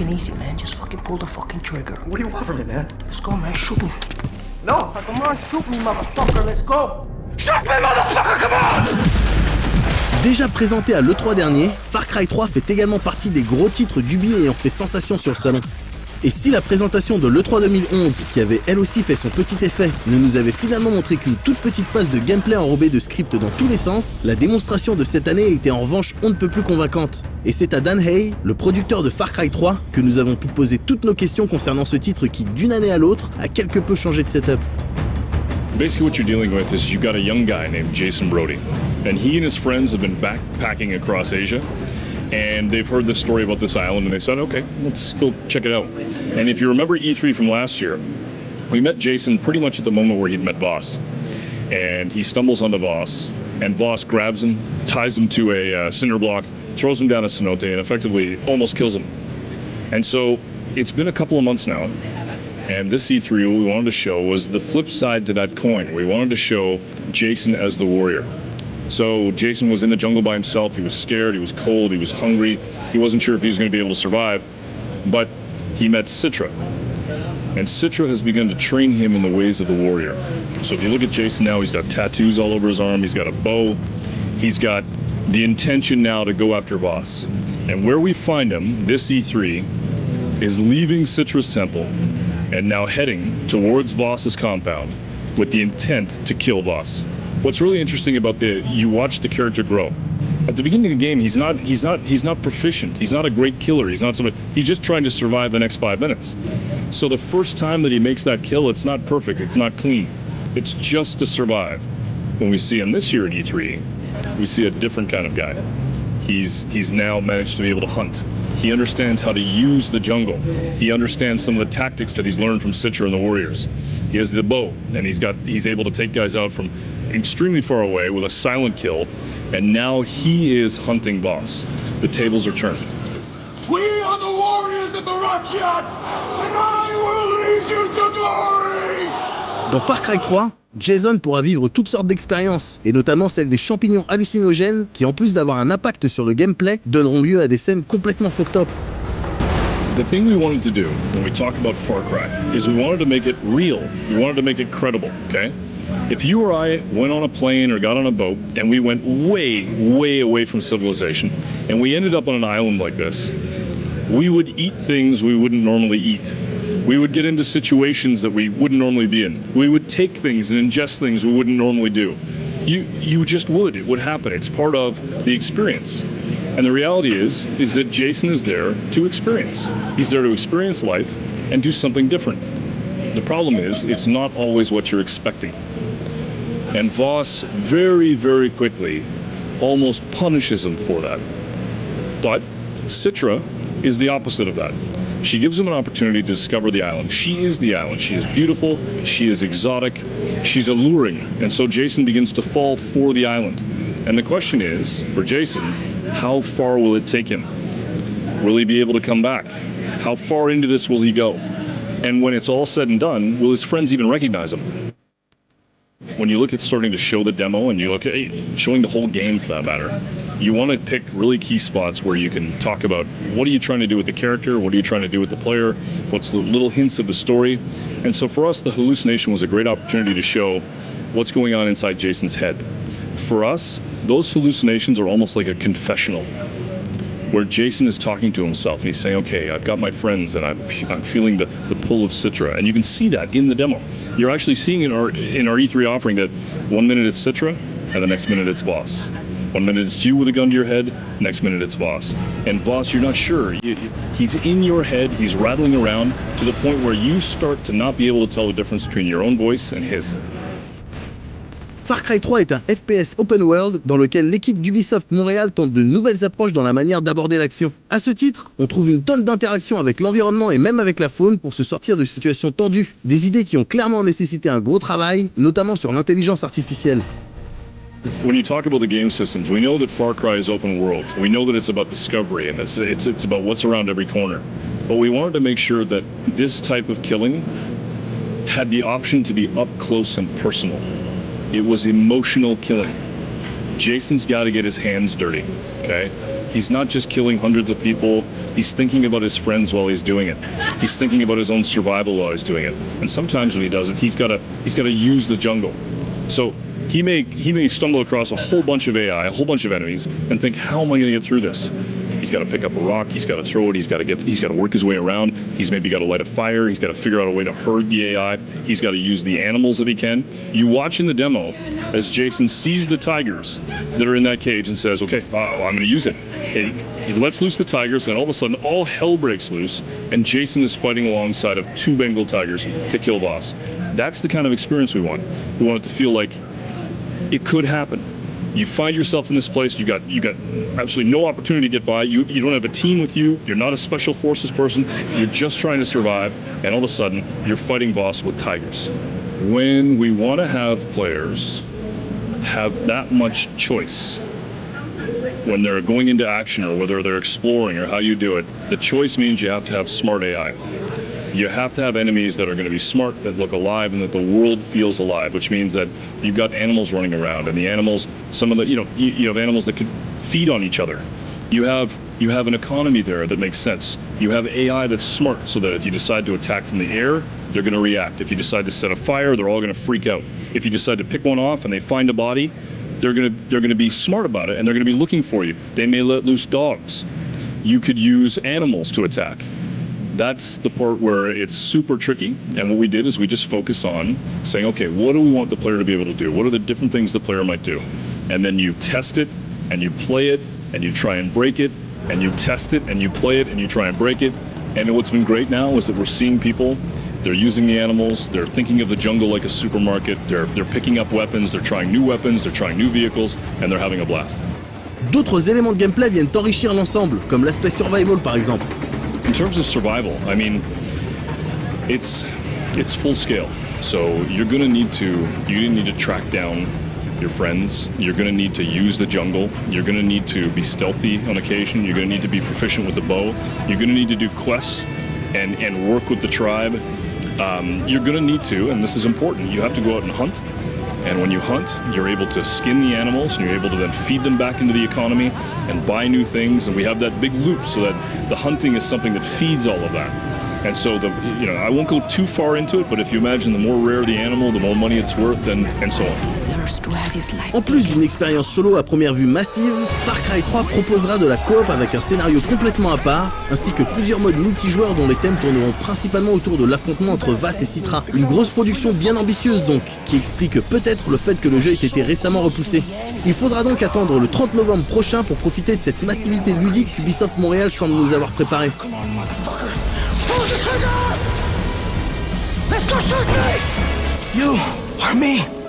fucking easy, man. Just fucking pull the fucking trigger. What do you want from me, man? Let's go, man. Shoot me. No! Come on, shoot me, motherfucker. Let's go. Shoot me, motherfucker, come on! Déjà présenté à l'E3 dernier, Far Cry 3 fait également partie des gros titres d'Ubi ayant fait sensation sur le salon. Et si la présentation de l'E3 2011, qui avait elle aussi fait son petit effet, ne nous avait finalement montré qu'une toute petite phase de gameplay enrobée de scripts dans tous les sens, la démonstration de cette année était en revanche on ne peut plus convaincante. Et c'est à Dan Hay, le producteur de Far Cry 3, que nous avons pu poser toutes nos questions concernant ce titre qui, d'une année à l'autre, a quelque peu changé de setup. Basically what you're dealing with is you've got a young guy named Jason Brody, and he and his friends have been backpacking across Asia. And they've heard this story about this island and they said, okay, let's go check it out. And if you remember E3 from last year, we met Jason pretty much at the moment where he'd met Voss. And he stumbles onto Voss, and Voss grabs him, ties him to a cinder block, throws him down a cenote, and effectively almost kills him. And so it's been a couple of months now, and this E3 what we wanted to show was the flip side to that coin. We wanted to show Jason as the warrior. So Jason was in the jungle by himself. He was scared, he was cold, he was hungry. He wasn't sure if he was going to be able to survive. But he met Citra. And Citra has begun to train him in the ways of the warrior. So if you look at Jason now, he's got tattoos all over his arm. He's got a bow. He's got the intention now to go after Voss. And where we find him, this E3, is leaving Citra's temple and now heading towards Voss's compound with the intent to kill Voss. What's really interesting about you watch the character grow. At the beginning of the game, he's not proficient. He's not a great killer. He's just trying to survive the next 5 minutes. So the first time that he makes that kill, it's not perfect. It's not clean. It's just to survive. When we see him this year at E3, we see a different kind of guy. He's now managed to be able to hunt. He understands how to use the jungle. He understands some of the tactics that he's learned from Citra and the warriors. He has the bow, and he's able to take guys out from extremely far away with a silent kill, and now he is hunting Voss. The tables are turned. We are the warriors of the rock yacht, and I will lead you to glory! Dans Far Cry 3, Jason pourra vivre toutes sortes d'expériences, et notamment celle des champignons hallucinogènes qui, en plus d'avoir un impact sur le gameplay, donneront lieu à des scènes complètement fucked up. The thing we wanted to do when we talk about Far Cry is we wanted to make it real. We wanted to make it credible, okay? If you or I went on a plane or got on a boat and we went way, way away from civilization and we ended up on an island like this, we would eat things we wouldn't normally eat. We would get into situations that we wouldn't normally be in. We would take things and ingest things we wouldn't normally do. You just would. It would happen. It's part of the experience. And the reality is that Jason is there to experience. He's there to experience life and do something different. The problem is, it's not always what you're expecting. And Voss very, very quickly almost punishes him for that. But Citra is the opposite of that. She gives him an opportunity to discover the island. She is the island. She is beautiful, she is exotic, she's alluring. And so Jason begins to fall for the island. And the question is, for Jason, how far will it take him? Will he be able to come back? How far into this will he go? And when it's all said and done, will his friends even recognize him? When you look at starting to show the demo and you look at showing the whole game for that matter, you want to pick really key spots where you can talk about what are you trying to do with the character, what are you trying to do with the player, what's the little hints of the story. And so for us, the hallucination was a great opportunity to show what's going on inside Jason's head. For us, those hallucinations are almost like a confessional, where Jason is talking to himself and he's saying, okay, I've got my friends and I'm feeling the pull of Citra. And you can see that in the demo. You're actually seeing in our E3 offering that 1 minute it's Citra and the next minute it's Voss. 1 minute it's you with a gun to your head, next minute it's Voss. And Voss, you're not sure. He's in your head, he's rattling around to the point where you start to not be able to tell the difference between your own voice and his. Far Cry 3 est un FPS open world dans lequel l'équipe d'Ubisoft Montréal tente de nouvelles approches dans la manière d'aborder l'action. À ce titre, on trouve une tonne d'interactions avec l'environnement et même avec la faune pour se sortir de situations tendues. Des idées qui ont clairement nécessité un gros travail, notamment sur l'intelligence artificielle. When you talk about the game systems, we know that Far Cry is open world. We know that it's about discovery and it's about what's around every corner. But we wanted to make sure that this type of killing had the option to be up close and personal. It was emotional killing. Jason's got to get his hands dirty, okay? He's not just killing hundreds of people, he's thinking about his friends while he's doing it. He's thinking about his own survival while he's doing it. And sometimes when he does it, he's gotta use the jungle. So he may stumble across a whole bunch of AI, a whole bunch of enemies, and think, how am I gonna get through this? He's got to pick up a rock, he's got to throw it, he's got to work his way around, he's maybe got to light a fire, he's got to figure out a way to herd the AI, he's got to use the animals if he can. You watch in the demo as Jason sees the tigers that are in that cage and says, okay, I'm going to use it. He lets loose the tigers, and all of a sudden all hell breaks loose, and Jason is fighting alongside of 2 Bengal tigers to kill boss. That's the kind of experience we want. We want it to feel like it could happen. You find yourself in this place, you got absolutely no opportunity to get by, you don't have a team with you, you're not a special forces person, you're just trying to survive, and all of a sudden, you're fighting boss with tigers. When we want to have players have that much choice, when they're going into action or whether they're exploring or how you do it, the choice means you have to have smart AI. You have to have enemies that are going to be smart, that look alive, and that the world feels alive, which means that you've got animals running around, and the animals, some of the, you have animals that could feed on each other. You have an economy there that makes sense. You have AI that's smart, so that if you decide to attack from the air, they're going to react. If you decide to set a fire, they're all going to freak out. If you decide to pick one off and they find a body, they're going to be smart about it, and they're going to be looking for you. They may let loose dogs. You could use animals to attack. That's the part where it's super tricky, and what we did is we just focused on saying, okay, what do we want the player to be able to do? What are the different things the player might do? And then you test it, and you play it, and you try and break it, and you test it, and you play it, and you try and break it. And what's been great now is that we're seeing people, they're using the animals, they're thinking of the jungle like a supermarket, they're picking up weapons, they're trying new weapons, they're trying new vehicles, and they're having a blast. D'autres éléments de gameplay viennent enrichir l'ensemble, comme l'aspect survival par exemple. In terms of survival, I mean, it's full scale. So you're gonna need to track down your friends. You're gonna need to use the jungle. You're gonna need to be stealthy on occasion. You're gonna need to be proficient with the bow. You're gonna need to do quests and work with the tribe. You're gonna need to, and this is important, you have to go out and hunt. And when you hunt, you're able to skin the animals, and you're able to then feed them back into the economy and buy new things. And we have that big loop so that the hunting is something that feeds all of that. And so I won't go too far into it, but if you imagine the more rare the animal, the more money it's worth, and so on. En plus d'une expérience solo à première vue massive, Far Cry 3 proposera de la coop avec un scénario complètement à part, ainsi que plusieurs modes multijoueurs dont les thèmes tourneront principalement autour de l'affrontement entre Vass et Citra. Une grosse production bien ambitieuse donc, qui explique peut-être le fait que le jeu ait été récemment repoussé. Il faudra donc attendre le 30 novembre prochain pour profiter de cette massivité ludique qu'Ubisoft Montréal semble nous avoir préparée. Pull the trigger! Let's go shoot me! You or me?